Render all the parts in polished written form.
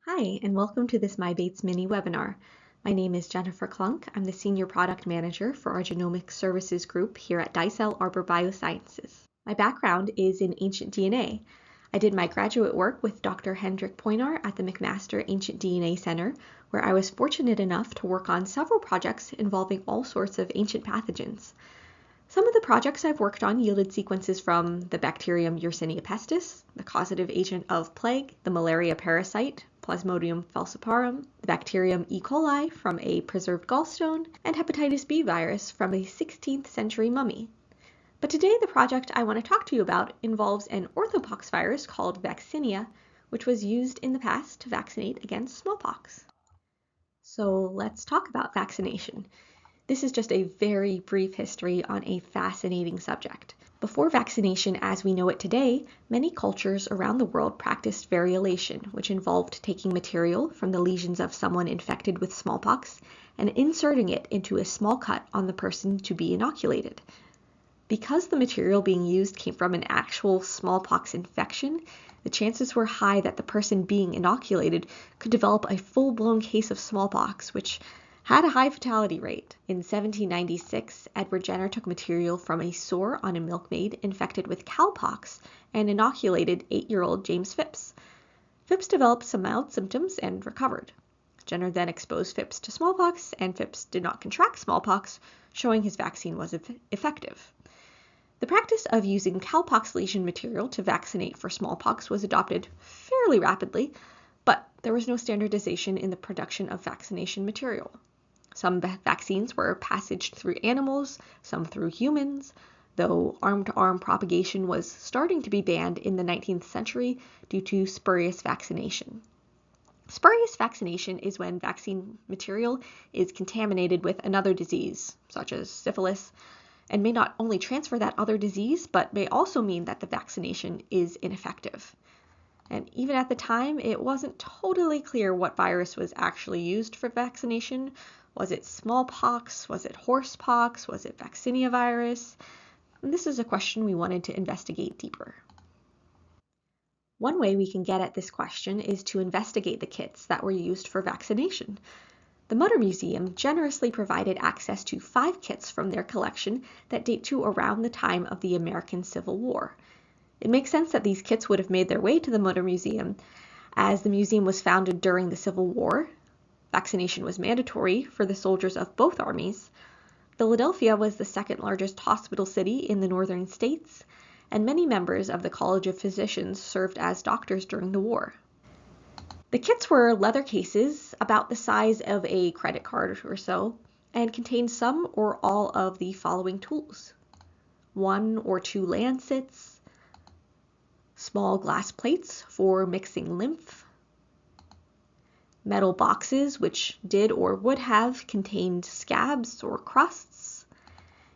Hi, and welcome to this myBaits mini webinar. My name is Jennifer Klunk. I'm the Senior Product Manager for our Genomic Services group here at Dicel Arbor Biosciences. My background is in ancient DNA. I did my graduate work with Dr. Hendrik Poinar at the McMaster Ancient DNA Center, where I was fortunate enough to work on several projects involving all sorts of ancient pathogens. Some of the projects I've worked on yielded sequences from the bacterium Yersinia pestis, the causative agent of plague, the malaria parasite, Plasmodium falciparum, the bacterium E. coli from a preserved gallstone, and hepatitis B virus from a 16th century mummy. But today the project I want to talk to you about involves an orthopox virus called vaccinia, which was used in the past to vaccinate against smallpox. So let's talk about vaccination. This is just a very brief history on a fascinating subject. Before vaccination as we know it today, many cultures around the world practiced variolation, which involved taking material from the lesions of someone infected with smallpox and inserting it into a small cut on the person to be inoculated. Because the material being used came from an actual smallpox infection, the chances were high that the person being inoculated could develop a full-blown case of smallpox, which had a high fatality rate. In 1796, Edward Jenner took material from a sore on a milkmaid infected with cowpox and inoculated 8-year-old James Phipps. Phipps developed some mild symptoms and recovered. Jenner then exposed Phipps to smallpox, and Phipps did not contract smallpox, showing his vaccine was effective. The practice of using cowpox lesion material to vaccinate for smallpox was adopted fairly rapidly, but there was no standardization in the production of vaccination material. Some vaccines were passaged through animals, some through humans, though arm-to-arm propagation was starting to be banned in the 19th century due to spurious vaccination. Spurious vaccination is when vaccine material is contaminated with another disease, such as syphilis, and may not only transfer that other disease, but may also mean that the vaccination is ineffective. And even at the time, it wasn't totally clear what virus was actually used for vaccination. Was it smallpox? Was it horsepox? Was it vaccinia virus? And this is a question we wanted to investigate deeper. One way we can get at this question is to investigate the kits that were used for vaccination. The Mutter Museum generously provided access to 5 kits from their collection that date to around the time of the American Civil War. It makes sense that these kits would have made their way to the Mutter Museum, as the museum was founded during the Civil War. Vaccination was mandatory for the soldiers of both armies. Philadelphia was the second largest hospital city in the northern states, and many members of the College of Physicians served as doctors during the war. The kits were leather cases about the size of a credit card or so, and contained some or all of the following tools: 1 or 2 lancets, small glass plates for mixing lymph, metal boxes which did or would have contained scabs or crusts,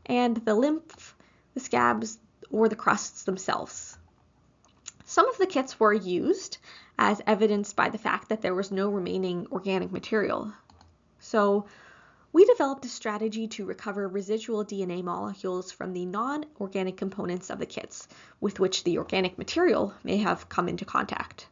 and the lymph, the scabs, or the crusts themselves. Some of the kits were used, as evidenced by the fact that there was no remaining organic material. So we developed a strategy to recover residual DNA molecules from the non-organic components of the kits with which the organic material may have come into contact.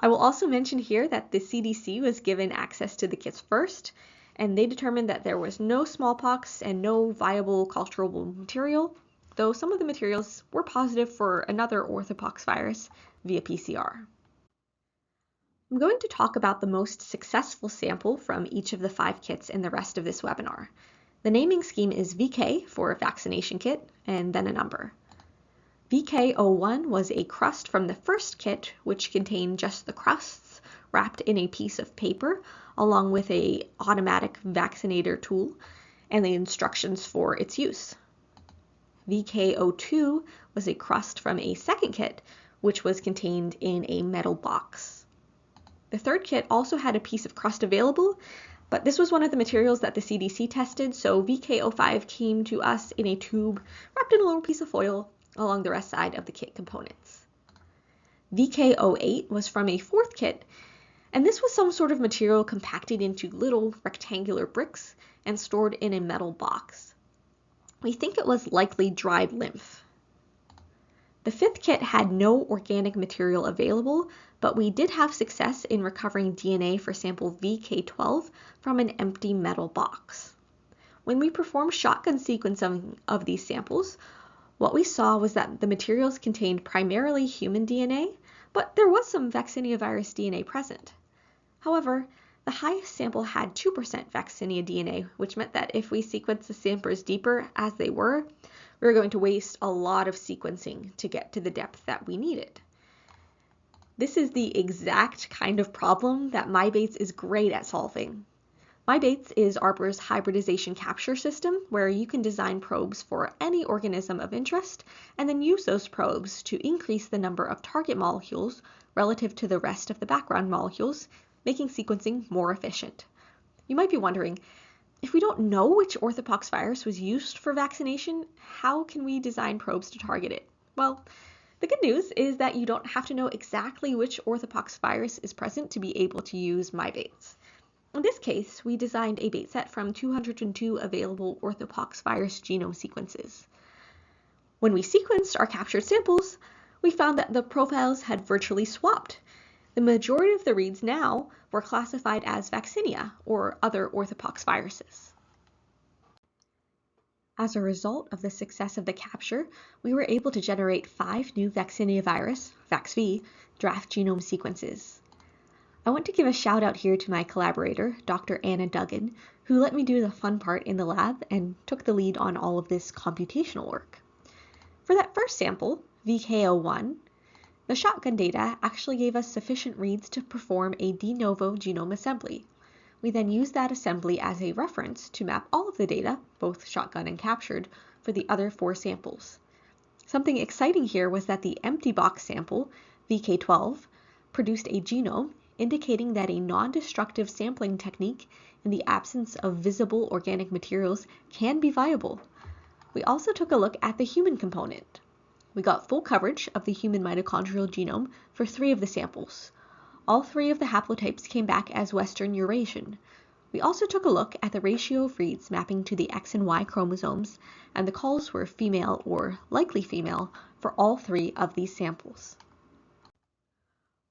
I will also mention here that the CDC was given access to the kits first, and they determined that there was no smallpox and no viable culturable material, though some of the materials were positive for another orthopox virus via PCR. I'm going to talk about the most successful sample from each of the 5 kits in the rest of this webinar. The naming scheme is VK for vaccination kit, and then a number. VK01 was a crust from the first kit, which contained just the crusts wrapped in a piece of paper, along with an automatic vaccinator tool and the instructions for its use. VK02 was a crust from a second kit, which was contained in a metal box. The third kit also had a piece of crust available, but this was one of the materials that the CDC tested, so VK05 came to us in a tube wrapped in a little piece of foil along the rest side of the kit components. VK08 was from a 4th kit, and this was some sort of material compacted into little rectangular bricks and stored in a metal box. We think it was likely dried lymph. The The fifth kit had no organic material available, but we did have success in recovering DNA for sample VK12 from an empty metal box. When we performed shotgun sequencing of these samples, what we saw was that the materials contained primarily human DNA, but there was some vaccinia virus DNA present. However, the highest sample had 2% vaccinia DNA, which meant that if we sequenced the samples deeper as they were, we were going to waste a lot of sequencing to get to the depth that we needed. This is the exact kind of problem that myBaits is great at solving. myBaits is Arbor's hybridization capture system, where you can design probes for any organism of interest and then use those probes to increase the number of target molecules relative to the rest of the background molecules, making sequencing more efficient. You might be wondering, if we don't know which orthopox virus was used for vaccination, how can we design probes to target it? Well, the good news is that you don't have to know exactly which orthopox virus is present to be able to use myBaits. In this case, we designed a bait set from 202 available orthopox virus genome sequences. When we sequenced our captured samples, we found that the profiles had virtually swapped. The majority of the reads now were classified as vaccinia, or other orthopox viruses. As a result of the success of the capture, we were able to generate 5 new vaccinia virus, VAXV, draft genome sequences. I want to give a shout out here to my collaborator, Dr. Anna Duggan, who let me do the fun part in the lab and took the lead on all of this computational work. For that first sample, VK01, the shotgun data actually gave us sufficient reads to perform a de novo genome assembly. We then used that assembly as a reference to map all of the data, both shotgun and captured, for the other 4 samples. Something exciting here was that the empty box sample, VK12, produced a genome indicating that a non-destructive sampling technique in the absence of visible organic materials can be viable. We also took a look at the human component. We got full coverage of the human mitochondrial genome for 3 of the samples. All 3 of the haplotypes came back as Western Eurasian. We also took a look at the ratio of reads mapping to the X and Y chromosomes, and the calls were female or likely female for all 3 of these samples.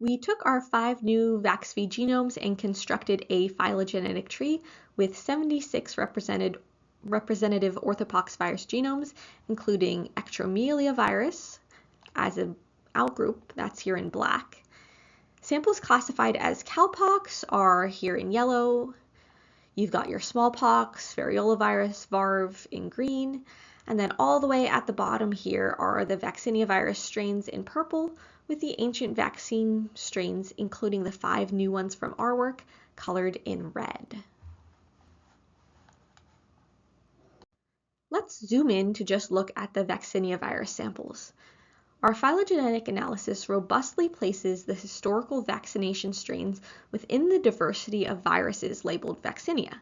We took our 5 new VAXV genomes and constructed a phylogenetic tree with 76 representative orthopox virus genomes, including Ectromelia virus as an outgroup, that's here in black. Samples classified as cowpox are here in yellow. You've got your smallpox, variola virus, VARV in green, and then all the way at the bottom here are the vaccinia virus strains in purple, with the ancient vaccine strains, including the 5 new ones from our work, colored in red. Let's zoom in to just look at the vaccinia virus samples. Our phylogenetic analysis robustly places the historical vaccination strains within the diversity of viruses labeled vaccinia.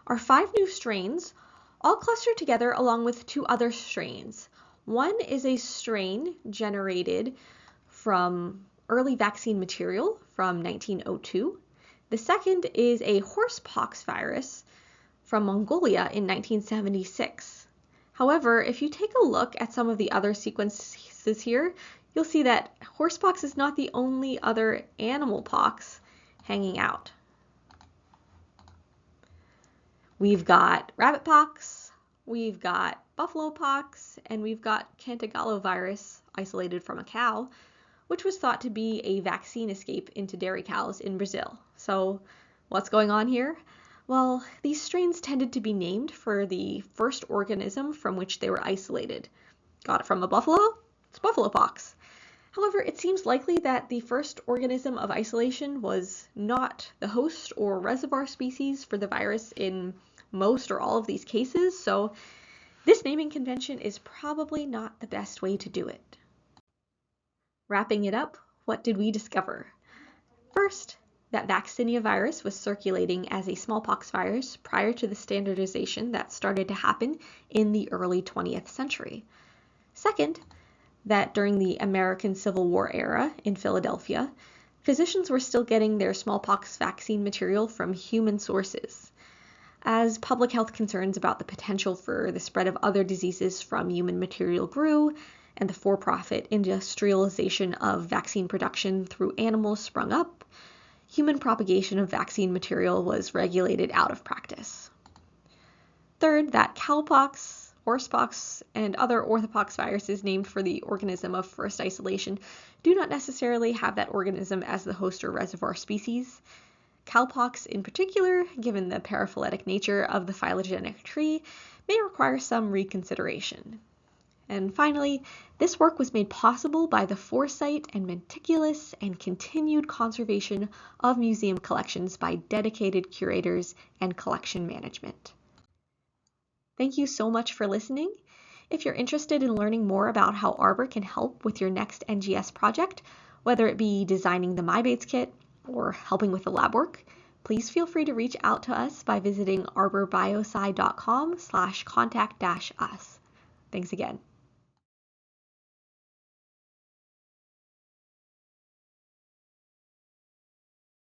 Our 5 new strains all cluster together along with 2 other strains. One is a strain generated from early vaccine material from 1902. The second is a horsepox virus from Mongolia in 1976. However, if you take a look at some of the other sequences here, you'll see that horsepox is not the only other animal pox hanging out. We've got rabbit pox, we've got buffalo pox, and we've got Cantagallo virus isolated from a cow, which was thought to be a vaccine escape into dairy cows in Brazil. So what's going on here? Well, these strains tended to be named for the first organism from which they were isolated. Got it from a buffalo? It's buffalo pox. However, it seems likely that the first organism of isolation was not the host or reservoir species for the virus in most or all of these cases, so this naming convention is probably not the best way to do it. Wrapping it up, what did we discover? First, that vaccinia virus was circulating as a smallpox virus prior to the standardization that started to happen in the early 20th century. Second, that during the American Civil War era in Philadelphia, physicians were still getting their smallpox vaccine material from human sources. As public health concerns about the potential for the spread of other diseases from human material grew, and the for-profit industrialization of vaccine production through animals sprung up, human propagation of vaccine material was regulated out of practice. Third, that cowpox, horsepox, and other orthopox viruses named for the organism of first isolation do not necessarily have that organism as the host or reservoir species. Cowpox in particular, given the paraphyletic nature of the phylogenetic tree, may require some reconsideration. And finally, this work was made possible by the foresight and meticulous and continued conservation of museum collections by dedicated curators and collection management. Thank you so much for listening. If you're interested in learning more about how Arbor can help with your next NGS project, whether it be designing the myBaits kit or helping with the lab work, please feel free to reach out to us by visiting arborbiosci.com/contact-us. Thanks again.